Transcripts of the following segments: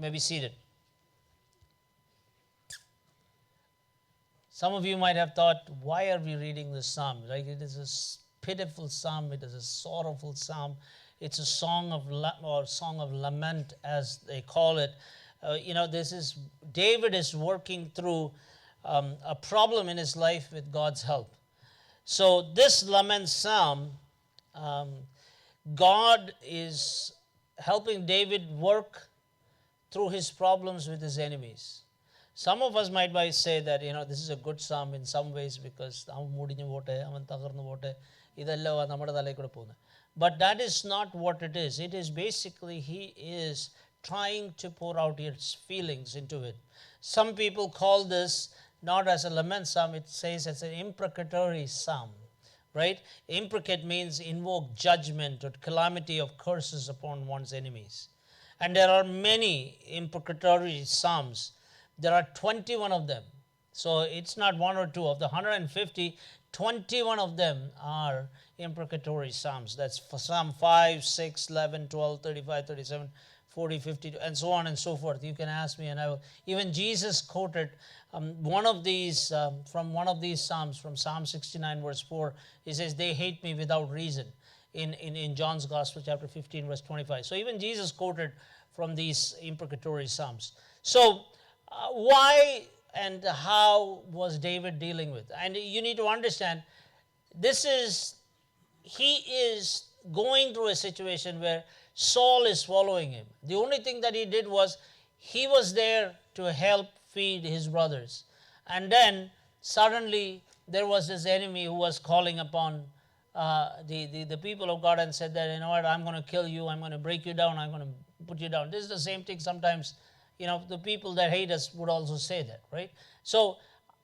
may be seated. Some of you might have thought, why are we reading this psalm? Like, it is a pitiful psalm, it is a sorrowful psalm, it's a song of lament, as they call it. David is working through a problem in his life with God's help. So this lament psalm, God is helping David work through his problems with his enemies. Some of us might say that, this is a good psalm in some ways because but that is not what it is. It is basically he is trying to pour out his feelings into it. Some people call this not as a lament psalm, it says it's an imprecatory psalm, right? Imprecate means invoke judgment or calamity of curses upon one's enemies. And there are many imprecatory psalms. There are 21 of them. So it's not one or two. Of the 150, 21 of them are imprecatory psalms. That's for Psalm 5, 6, 11, 12, 35, 37, 40, 50, and so on and so forth. You can ask me and I will. Even Jesus quoted one of these from one of these psalms, from Psalm 69 verse 4. He says, they hate me without reason, in John's Gospel chapter 15 verse 25. So even Jesus quoted from these imprecatory psalms. So why and how was David dealing with? And you need to understand, he is going through a situation where Saul is following him. The only thing that he did was, he was there to help feed his brothers. And then suddenly there was this enemy who was calling upon the people of God and said that, you know what, I'm going to kill you, I'm going to break you down, I'm going to put you down. This is the same thing sometimes, the people that hate us would also say that, right? So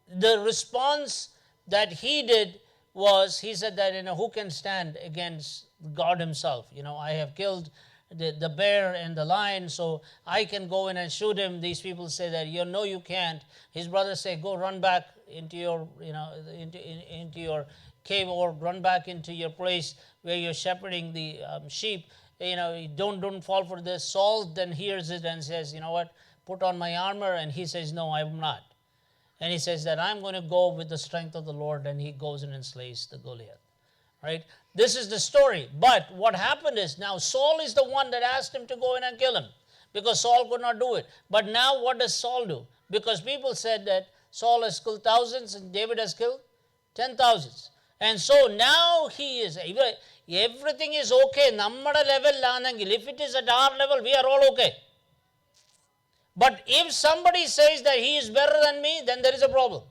the response that he did was, he said that, who can stand against God himself? I have killed the bear and the lion, so I can go in and shoot him. These people say that, no, you can't. His brothers say, go run back into your, into your cave, or run back into your place where you're shepherding the sheep. Don't fall for this. Saul then hears it and says, you know what, put on my armor. And he says, no, I'm not. And he says that I'm going to go with the strength of the Lord, and he goes in and slays the Goliath. Right? This is the story. But what happened is, now Saul is the one that asked him to go in and kill him, because Saul could not do it. But now what does Saul do? Because people said that Saul has killed thousands and David has killed 10,000s. And so now he is, everything is okay. Nammada level lanangil. If it is at our level, we are all okay. But if somebody says that he is better than me, then there is a problem.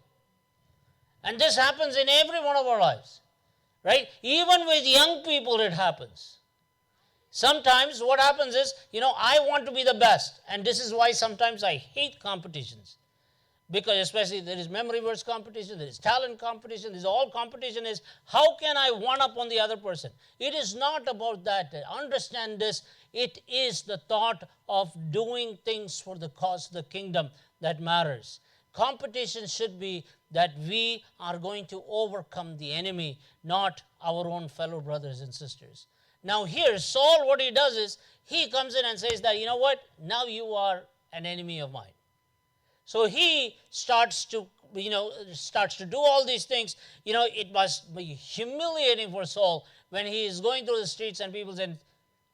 And this happens in every one of our lives. Right? Even with young people it happens. Sometimes what happens is, I want to be the best. And this is why sometimes I hate competitions. Because especially there is memory verse competition, there is talent competition, there is all competition is, how can I one up on the other person? It is not about that. Understand this. It is the thought of doing things for the cause of the kingdom that matters. Competition should be that we are going to overcome the enemy, not our own fellow brothers and sisters. Now here, Saul, what he does is, he comes in and says that, you know what, now you are an enemy of mine. So he starts to do all these things. It must be humiliating for Saul when he is going through the streets and people say,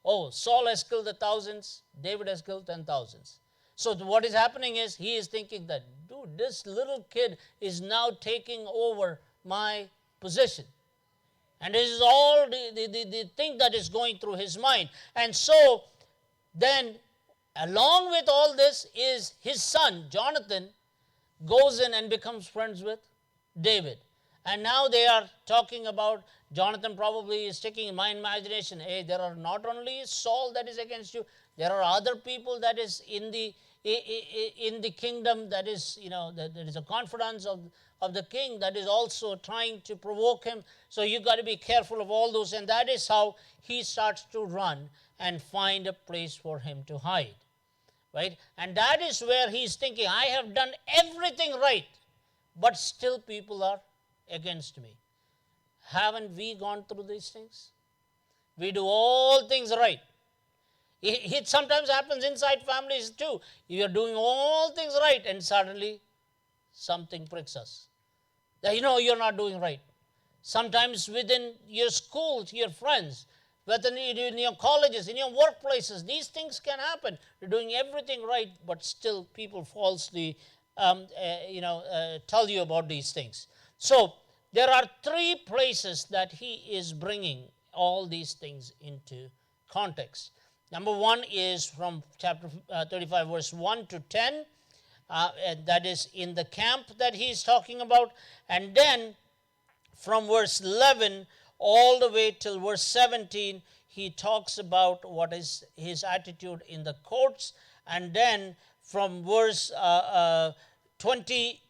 oh, Saul has killed the thousands, David has killed 10,000s. So what is happening is, he is thinking that, dude, this little kid is now taking over my position. And this is all the thing that is going through his mind. And so then, along with all this is his son, Jonathan, goes in and becomes friends with David. And now they are talking about, Jonathan probably is sticking in my imagination, hey, there are not only Saul that is against you, there are other people that is in the kingdom that is, there is a confidence of the king that is also trying to provoke him. So you got to be careful of all those. And that is how he starts to run and find a place for him to hide. Right? And that is where he's thinking, I have done everything right, but still people are against me. Haven't we gone through these things? We do all things right. It sometimes happens inside families too. You are doing all things right and suddenly something pricks us. That you're not doing right. Sometimes within your schools, your friends, whether in your colleges, in your workplaces, these things can happen. You're doing everything right, but still people falsely tell you about these things. So there are three places that he is bringing all these things into context. Number one is from chapter 35, verse 1 to 10. And that is in the camp that he is talking about. And then from verse 11 all the way till verse 17, he talks about what is his attitude in the courts. And then from verse 20,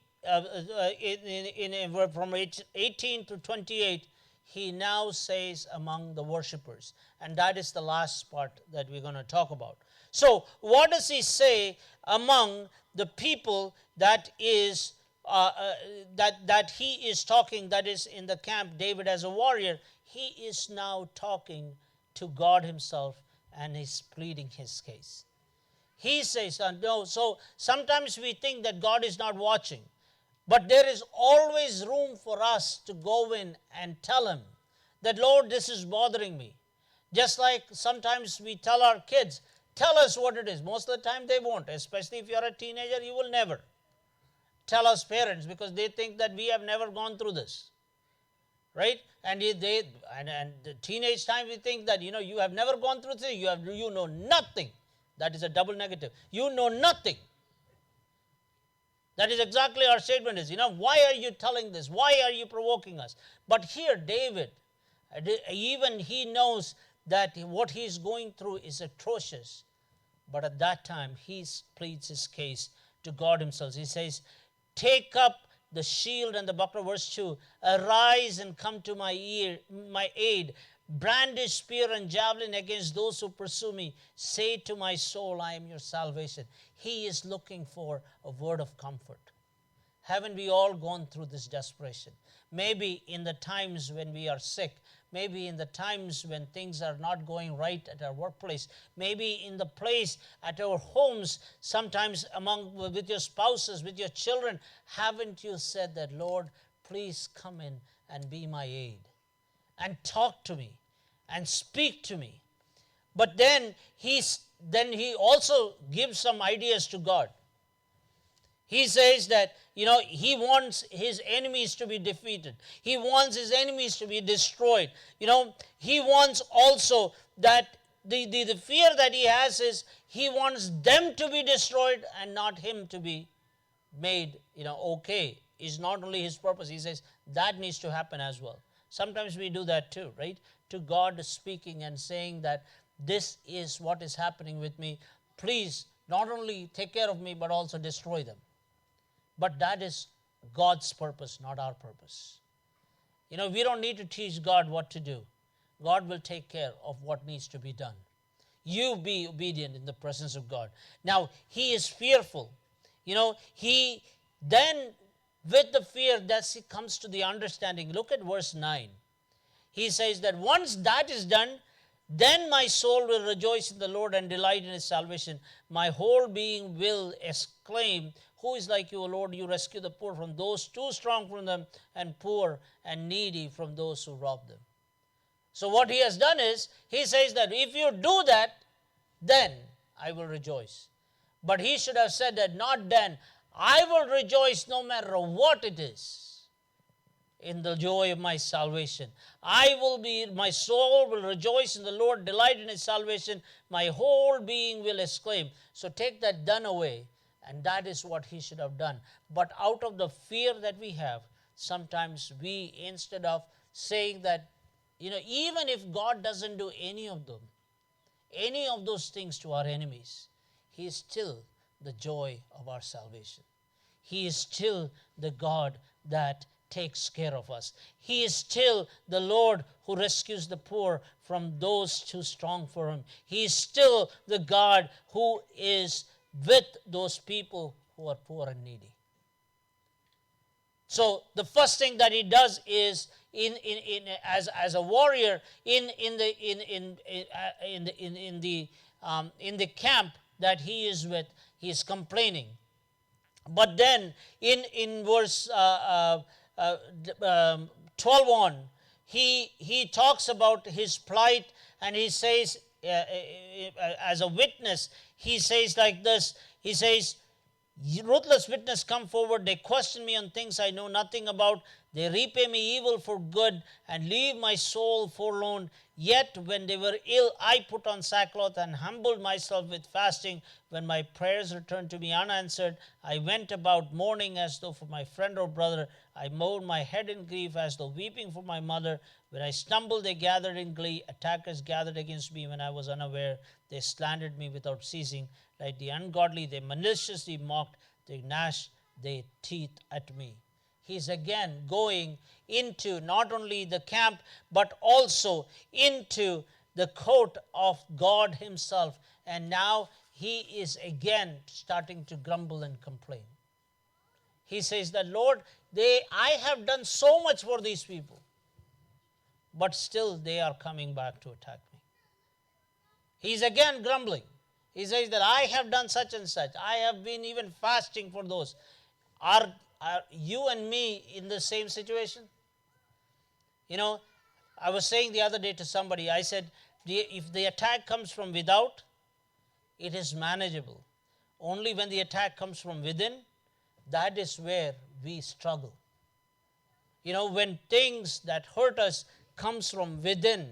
from 18 to 28, he now says among the worshippers. And that is the last part that we're going to talk about. So what does he say among the people that is that he is talking, that is in the camp, David as a warrior? He is now talking to God himself and he's pleading his case. He says, no, so sometimes we think that God is not watching, but there is always room for us to go in and tell him that, Lord, this is bothering me. Just like sometimes we tell our kids, tell us what it is. Most of the time they won't, especially if you're a teenager, you will never tell us parents because they think that we have never gone through this, right? And the teenage time we think that you have never gone through this, you know nothing. That is a double negative. You know nothing. That is exactly our statement is, why are you telling this? Why are you provoking us? But here David, even he knows that what he is going through is atrocious. But at that time, he pleads his case to God himself. He says, take up the shield and the buckler, verse 2. Arise and come to my aid. Brandish spear and javelin against those who pursue me. Say to my soul, I am your salvation. He is looking for a word of comfort. Haven't we all gone through this desperation? Maybe in the times when we are sick, maybe in the times when things are not going right at our workplace, maybe in the place at our homes, sometimes with your spouses, with your children. Haven't you said that, Lord, please come in and be my aid and talk to me and speak to me? But then he also gives some ideas to God. He says that, he wants his enemies to be defeated. He wants his enemies to be destroyed. He wants also that the fear that he has is he wants them to be destroyed and not him to be made, okay. Is not only his purpose. He says that needs to happen as well. Sometimes we do that too, right? To God speaking and saying that this is what is happening with me. Please not only take care of me, but also destroy them. But that is God's purpose, not our purpose. We don't need to teach God what to do. God will take care of what needs to be done. You be obedient in the presence of God. Now, he is fearful. He then, with the fear, that comes to the understanding. Look at verse 9. He says that once that is done, then my soul will rejoice in the Lord and delight in his salvation. My whole being will exclaim, who is like you, O Lord? You rescue the poor from those too strong from them, and poor and needy from those who rob them. So what he has done is, he says that if you do that, then I will rejoice. But he should have said that, not then. I will rejoice no matter what it is, in the joy of my salvation. My soul will rejoice in the Lord, delight in his salvation. My whole being will exclaim. So take that done away. And that is what he should have done. But out of the fear that we have, sometimes we, instead of saying that, even if God doesn't do any of those things to our enemies, he is still the joy of our salvation. He is still the God that takes care of us. He is still the Lord who rescues the poor from those too strong for him. He is still the God who is with those people who are poor and needy. So the first thing that he does is, as a warrior in the in the camp that he is with, he is complaining. But then in verse 12 on, he talks about his plight, and he says, as a witness, he says like this. He says, ruthless witness come forward. They question me on things I know nothing about. They repay me evil for good and leave my soul forlorn. Yet when they were ill, I put on sackcloth and humbled myself with fasting. When my prayers returned to me unanswered, I went about mourning as though for my friend or brother. I bowed my head in grief as though weeping for my mother. When I stumbled, they gathered in glee. Attackers gathered against me when I was unaware. They slandered me without ceasing. Like the ungodly, they maliciously mocked. They gnashed their teeth at me. He's again going into not only the camp, but also into the court of God himself. And now he is again starting to grumble and complain. He says that, Lord, I have done so much for these people, but still they are coming back to attack me. He's again grumbling. He says that I have done such and such. I have been even fasting for those. Are you and me in the same situation? You know, I was saying the other day to somebody, I said, if the attack comes from without, it is manageable. Only when the attack comes from within, that is where we struggle. You know, when things that hurt us comes from within,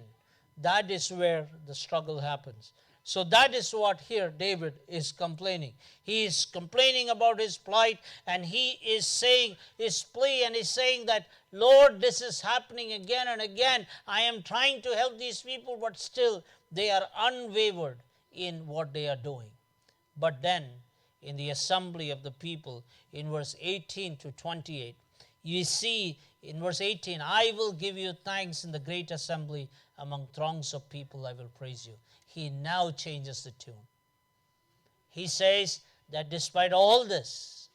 that is where the struggle happens. So that is what here David is complaining. He is complaining about his plight, and he is saying his plea, and he's saying that, Lord, this is happening again and again. I am trying to help these people, but still they are unwavered in what they are doing. But then in the assembly of the people, in verse 18 to 28, you see in verse 18, I will give you thanks in the great assembly. Among throngs of people I will praise you. He now changes the tune. He says that despite all this,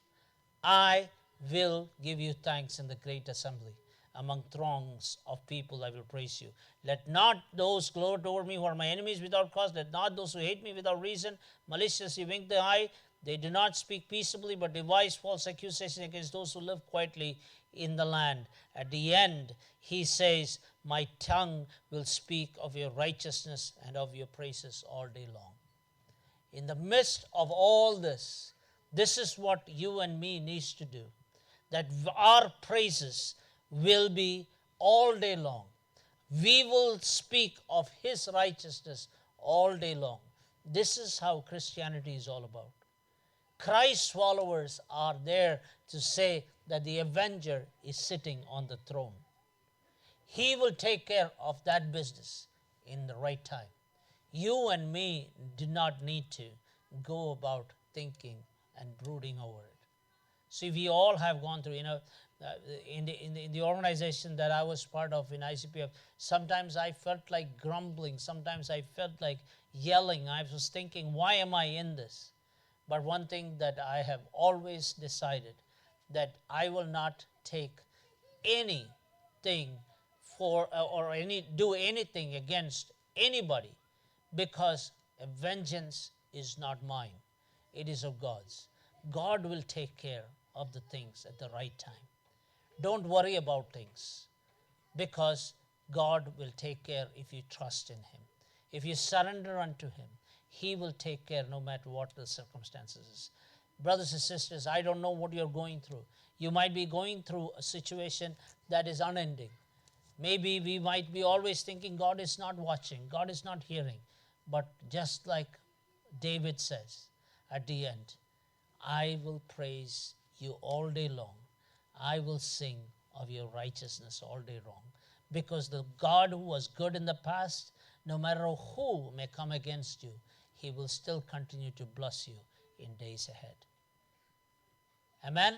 I will give you thanks in the great assembly. Among throngs of people I will praise you. Let not those gloat over me who are my enemies without cause. Let not those who hate me without reason maliciously wink the eye. They do not speak peaceably, but devise false accusations against those who live quietly in the land. At the end, he says, my tongue will speak of your righteousness and of your praises all day long. In the midst of all this, this is what you and me needs to do. That our praises will be all day long. We will speak of his righteousness all day long. This is how Christianity is all about. Christ's followers are there to say that the avenger is sitting on the throne. He will take care of that business in the right time. You and me do not need to go about thinking and brooding over it. See, we all have gone through, in the organization that I was part of in ICPF, sometimes I felt like grumbling. Sometimes I felt like yelling. I was thinking, why am I in this? But one thing that I have always decided, that I will not take anything do anything against anybody, because vengeance is not mine. It is of God's. God will take care of the things at the right time. Don't worry about things, because God will take care if you trust in him. If you surrender unto him, he will take care no matter what the circumstances is. Brothers and sisters, I don't know what you're going through. You might be going through a situation that is unending. Maybe we might be always thinking God is not watching, God is not hearing. But just like David says at the end, I will praise you all day long. I will sing of your righteousness all day long. Because the God who was good in the past, no matter who may come against you, he will still continue to bless you in days ahead. Amen.